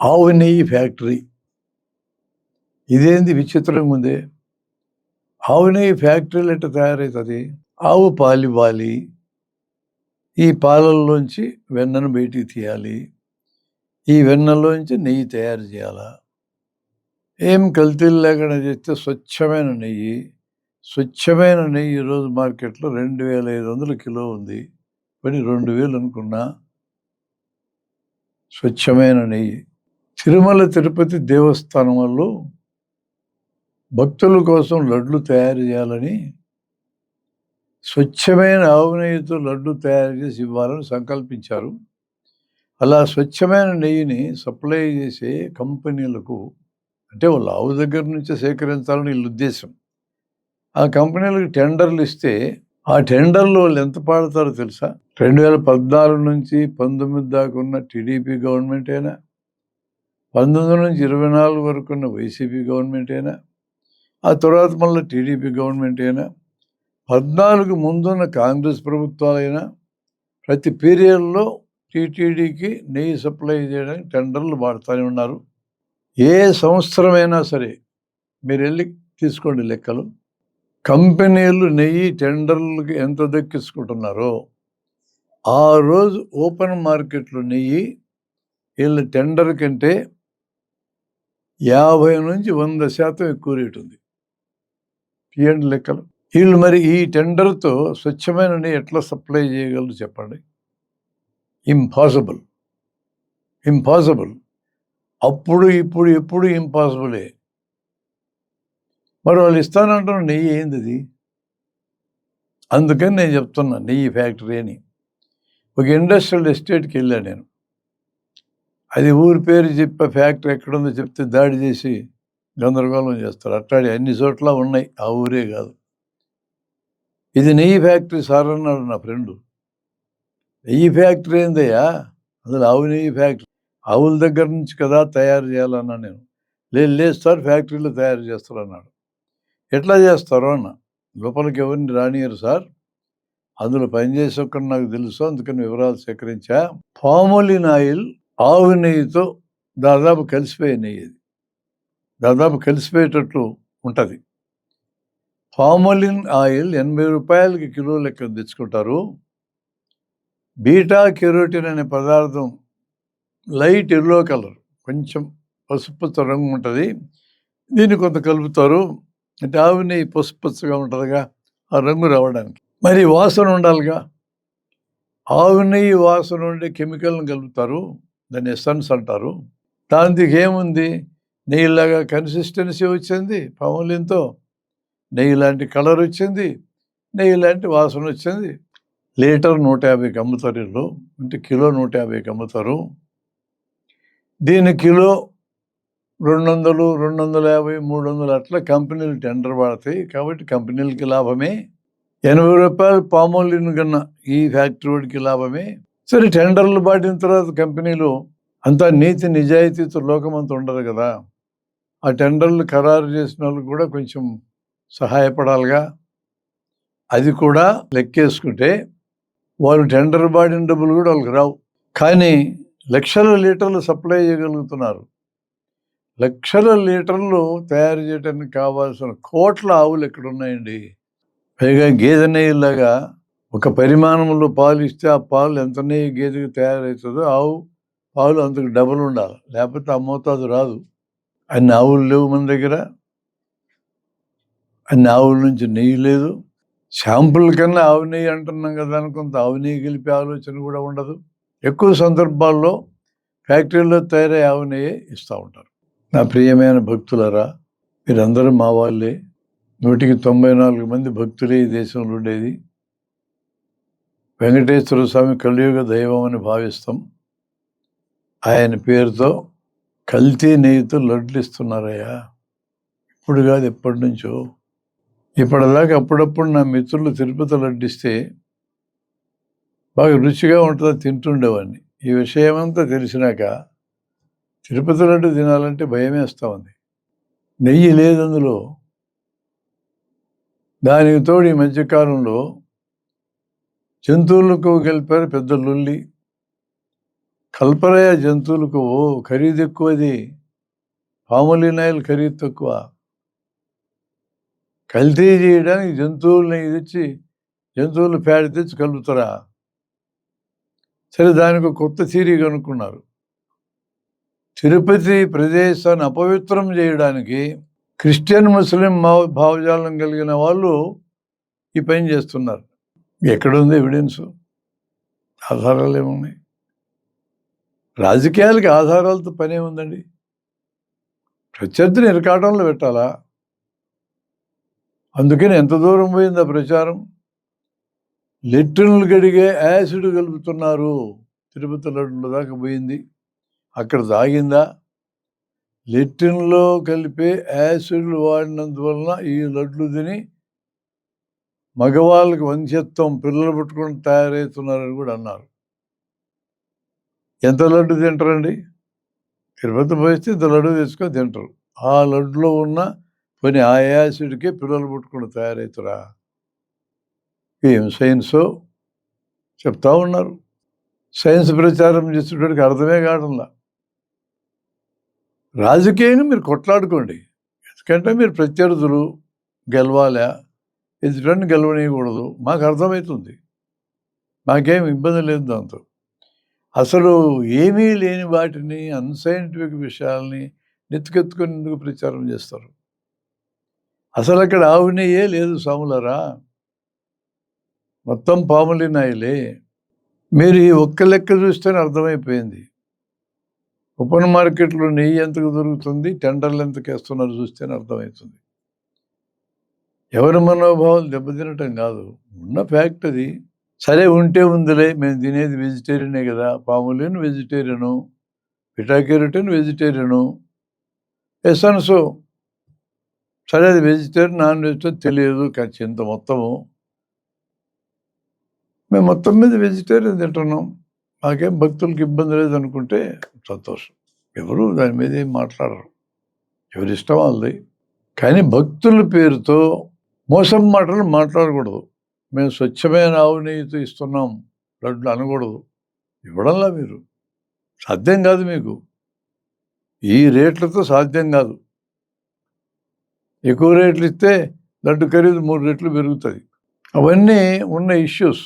ఆవు నెయ్యి ఫ్యాక్టరీ. ఇదేంది విచిత్రంగా ఉంది. ఆవు నెయ్యి ఫ్యాక్టరీలు ఎట్ట తయారవుతుంది? ఆవు పాలివ్వాలి, ఈ పాలల్లోంచి వెన్నను బయటికి తీయాలి, ఈ వెన్నలోంచి నెయ్యి తయారు చేయాలా. ఏం కల్తీలు లేకుండా చేస్తే స్వచ్ఛమైన నెయ్యి. స్వచ్ఛమైన నెయ్యి ఈరోజు మార్కెట్లో 2500 కిలో ఉంది. మరి 2000 అనుకున్నా. స్వచ్ఛమైన నెయ్యి. తిరుమల తిరుపతి దేవస్థానం వాళ్ళు భక్తుల కోసం లడ్లు తయారు చేయాలని స్వచ్ఛమైన ఆవు నెయ్యితో లడ్డు తయారు చేసి ఇవ్వాలని సంకల్పించారు. అలా స్వచ్ఛమైన నెయ్యిని సప్లై చేసే కంపెనీలకు, అంటే వాళ్ళు ఆవు దగ్గర నుంచి సేకరించాలని వీళ్ళ ఉద్దేశం. ఆ కంపెనీలకు టెండర్లు ఇస్తే ఆ టెండర్లు వాళ్ళు ఎంత పాడతారో తెలుసా? 2014 నుంచి 19 దాకా ఉన్న టీడీపీ గవర్నమెంట్ అయినా, 19 నుంచి 24 వరకు ఉన్న వైసీపీ గవర్నమెంట్ అయినా, ఆ తర్వాత మళ్ళీ టీడీపీ గవర్నమెంట్ అయినా, 14 ముందున్న కాంగ్రెస్ ప్రభుత్వాలైనా, ప్రతి పీరియడ్లో టీటీడీకి నెయ్యి సప్లై చేయడానికి టెండర్లు వాడుతూనే ఉన్నారు. ఏ సంవత్సరమైనా సరే మీరు వెళ్ళి తీసుకోండి లెక్కలు. కంపెనీలు నెయ్యి టెండర్లకి ఎంత దక్కించుకుంటున్నారో ఆ రోజు ఓపెన్ మార్కెట్లో నెయ్యి వీళ్ళ టెండర్ కంటే 50 నుంచి 100% ఎక్కువ రేటు ఉంది. తీయండి లెక్కలు. వీళ్ళు మరి ఈ టెండర్తో స్వచ్ఛమైన నెయ్యి ఎట్లా సప్లై చేయగలరు చెప్పండి? ఇంపాసిబుల్. అప్పుడు ఇప్పుడు ఎప్పుడు ఇంపాసిబులే. మరి వాళ్ళు ఇస్తానంటున్న నెయ్యి ఏంది అది? అందుకని నేను చెప్తున్నా నెయ్యి ఫ్యాక్టరీ అని. ఒక ఇండస్ట్రియల్ ఎస్టేట్కి వెళ్ళాను నేను. అది ఊరి పేరు చెప్పే ఫ్యాక్టరీ ఎక్కడుందో చెప్తే దాడి చేసి గందరగోళం చేస్తారు. అట్లాంటి అన్ని చోట్ల ఉన్నాయి, ఆ ఊరే కాదు. ఇది నెయ్యి ఫ్యాక్టరీ సార్ అన్నాడు నా ఫ్రెండు. నెయ్యి ఫ్యాక్టరీ ఏందయ్యా? అందులో ఆవు నెయ్యి ఫ్యాక్టరీ. ఆవుల దగ్గర నుంచి కదా తయారు చేయాలన్నా నేను. లేదు సార్, ఫ్యాక్టరీలో తయారు చేస్తారు అన్నాడు. ఎట్లా చేస్తారో అన్న. లోపలికి ఎవరిని రానియరు సార్, అందులో పనిచేసే ఒక్కడు నాకు తెలుసు, అందుకని వివరాలు సేకరించా. పామోలిన్ ఆయిల్ ఆవు నెయ్యితో దాదాపు కలిసిపోయే నెయ్యి. అది దాదాపు కలిసిపోయేటట్లు ఉంటుంది. పామోలిన్ ఆయిల్ 80 రూపాయలకి కిలో లెక్క తెచ్చుకుంటారు. బీటా కెరోటిన్ అనే పదార్థం లైట్ ఎల్లో కలర్, కొంచెం పసుపచ్చ రంగు ఉంటుంది. దీన్ని కొంత కలుపుతారు. అంటే ఆవు నెయ్యి పసుపచ్చగా ఉంటుందిగా, ఆ రంగు రావడానికి. మరి వాసన ఉండాలిగా. ఆవు నెయ్యి వాసన ఉండే కెమికల్ని కలుపుతారు, దాన్ని ఎసెన్స్ అంటారు. దానికి ఏముంది, నెయ్యిలాగా కన్సిస్టెన్సీ వచ్చింది పామోలిన్తో, నెయ్యి లాంటి కలర్ వచ్చింది, నెయ్యి లాంటి వాసన వచ్చింది. లీటర్ 150కి అమ్ముతారు వీళ్ళు, అంటే కిలో 150కి అమ్ముతారు. దీని కిలో 200, 250, 300 అట్లా కంపెనీలు టెండర్ పడతాయి. కాబట్టి కంపెనీలకి లాభమే. 80 రూపాయలు పామోలిన్ కన్నా ఈ ఫ్యాక్టరీ వాడికి లాభమే. సరే, టెండర్లు పాటిన తర్వాత కంపెనీలు అంతా నీతి నిజాయితీతో లోకమంతా ఉండదు కదా. ఆ టెండర్లు ఖరారు చేసిన వాళ్ళకి కూడా కొంచెం సహాయపడాలిగా. అది కూడా లెక్కేసుకుంటే వాళ్ళు టెండర్ పాడిన డబ్బులు కూడా వాళ్ళకి రావు. కానీ లక్షల లీటర్లు సప్లై చేయగలుగుతున్నారు. లక్షల లీటర్లు తయారు చేయడానికి కావాల్సిన కోట్ల ఆవులు ఎక్కడున్నాయండి? పైగా గేదె నెయ్యిలాగా ఒక పరిమాణంలో పాలు ఇస్తే ఆ పాలు ఎంత నెయ్యి గేదెకి తయారవుతుందో ఆవు పాలు అంతకు డబుల్ ఉండాలి, లేకపోతే ఆ మోతాదు రాదు. అన్ని ఆవులు లేవు మన దగ్గర, అన్ని ఆవుల నుంచి నెయ్యి లేదు. శాంపుల్ కన్నా ఆవు నెయ్యి అంటున్నాం కదా అని కొంత ఆవు నెయ్యి కలిపే ఆలోచన కూడా ఉండదు. ఎక్కువ సందర్భాల్లో ఫ్యాక్టరీలో తయారయ్యే ఆవు నెయ్యి ఇస్తూ ఉంటారు. నా ప్రియమైన భక్తులరా, మీరందరూ మా వాళ్ళే. 194 మంది భక్తులే ఈ దేశంలో ఉండేది. వెంకటేశ్వర స్వామి కలియుగ దైవం అని భావిస్తాం. ఆయన పేరుతో కల్తీ నెయ్యితో లడ్లు ఇస్తున్నారయ్యా. ఇప్పుడు కాదు, ఎప్పటి నుంచో. ఇప్పటిదాకా అప్పుడప్పుడు నా మిత్రులు తిరుపతి లడ్డు ఇస్తే బాగా రుచిగా ఉంటుందో తింటుండేవాడిని. ఈ విషయమంతా తెలిసినాక తిరుపతి లడ్డు తినాలంటే భయమేస్తూ ఉంది. నెయ్యి లేదు అందులో. దానికి తోడు ఈ మధ్యకాలంలో జంతువులకు కలిపారు, పెద్ద లొల్లి. కల్పరయ జంతువులకు ఖరీదు ఎక్కువది, పామోలిన్ ఆయిల్ ఖరీదు తక్కువ. కల్తీ చేయడానికి జంతువుల్ని తెచ్చి జంతువులు పేడ తెచ్చి కలుపుతారా? సరే, దానికి ఒక కొత్త థియరీ కనుక్కున్నారు. తిరుపతి ప్రదేశాన్ని అపవిత్రం చేయడానికి క్రిస్టియన్ ముస్లిం భావజాలం కలిగిన వాళ్ళు ఈ పని చేస్తున్నారు. ఎక్కడుంది ఎవిడెన్స్? ఆధారాలు ఏమున్నాయి? రాజకీయాలకి ఆధారాలతో పని ఏముందండి? ప్రత్యర్థిని ఇరకాటంలో పెట్టాలా? అందుకని ఎంత దూరం పోయిందా ప్రచారం? లెట్రిన్లు గడిగే యాసిడ్ కలుపుతున్నారు. తిరుపతి లడ్డుల దాకా పోయింది. అక్కడ తాగిందా? లెట్రిన్లో కలిపే యాసిడ్లు వాడినందువలన ఈ లడ్లు తిని మగవాళ్ళకి వంధ్యత్వం, పిల్లలు పుట్టుకొని తయారవుతున్నారని కూడా అన్నారు. ఎంత లడ్డు తింటారండి? తిరుపతి పోయిస్తే ఇంత లడ్డు తెచ్చుకొని తింటారు. ఆ లడ్డులో ఉన్న కొన్ని ఆ యాసిడ్కే పిల్లలు పుట్టుకొని తయారవుతారా? ఏం సైన్సో చెప్తా ఉన్నారు. సైన్స్ ప్రచారం చేసేటోడికి అర్థమే కావడంలా. రాజకీయంగా మీరు కొట్లాడుకోండి, ఎందుకంటే మీరు ప్రత్యర్థులు గెలవాలా, ఎదుటని గెలవనీయకూడదు. మాకు అర్థమవుతుంది, మాకేం ఇబ్బంది లేదు దాంతో. అసలు ఏమీ లేని వాటిని, అన్సైంటిఫిక్ విషయాల్ని నెత్తికెత్తుకొని ఎందుకు ప్రచారం చేస్తారు? అసలు అక్కడ ఆవు నెయ్యే లేదు సాములారా, మొత్తం పామోలిన్ ఆయిలే. మీరు ఈ ఒక్క లెక్క చూస్తేనే అర్థమైపోయింది. ఓపెన్ మార్కెట్లో నెయ్యి ఎంతకు దొరుకుతుంది, టెండర్లు ఎంతకు వేస్తున్నారు చూస్తేనే అర్థమవుతుంది. ఎవరి మనోభావాలు దెబ్బతినటం కాదు, ఉన్న ఫ్యాక్ట్ అది. సరే, ఉంటే ఉందిలే, మేము తినేది వెజిటేరియనే కదా, palmolein vegetarian, beta carotene vegetarian, essence. సరే, అది వెజిటేరియన్ నాన్ వెజిటేరియన్ తెలియదు, కానీ ఇంత మొత్తము మేము మొత్తం మీద వెజిటేరియన్ తింటున్నాం, మాకేం భక్తులకు ఇబ్బంది లేదనుకుంటే సంతోషం. ఎవరు దాని మీద ఏం మాట్లాడరు, ఎవరి ఇష్టం వాళ్ళది. కానీ భక్తుల పేరుతో మోసం మాటలు మాట్లాడకూడదు. మేము స్వచ్ఛమైన ఆవు నెయ్యితో ఇస్తున్నాం లడ్లు అనకూడదు. ఇవ్వడంలా మీరు సాధ్యం కాదు, మీకు ఈ రేట్లతో సాధ్యం కాదు. ఎక్కువ రేట్లు ఇస్తే లడ్డు ఖరీదు 3 రెట్లు పెరుగుతుంది. అవన్నీ ఉన్న ఇష్యూస్.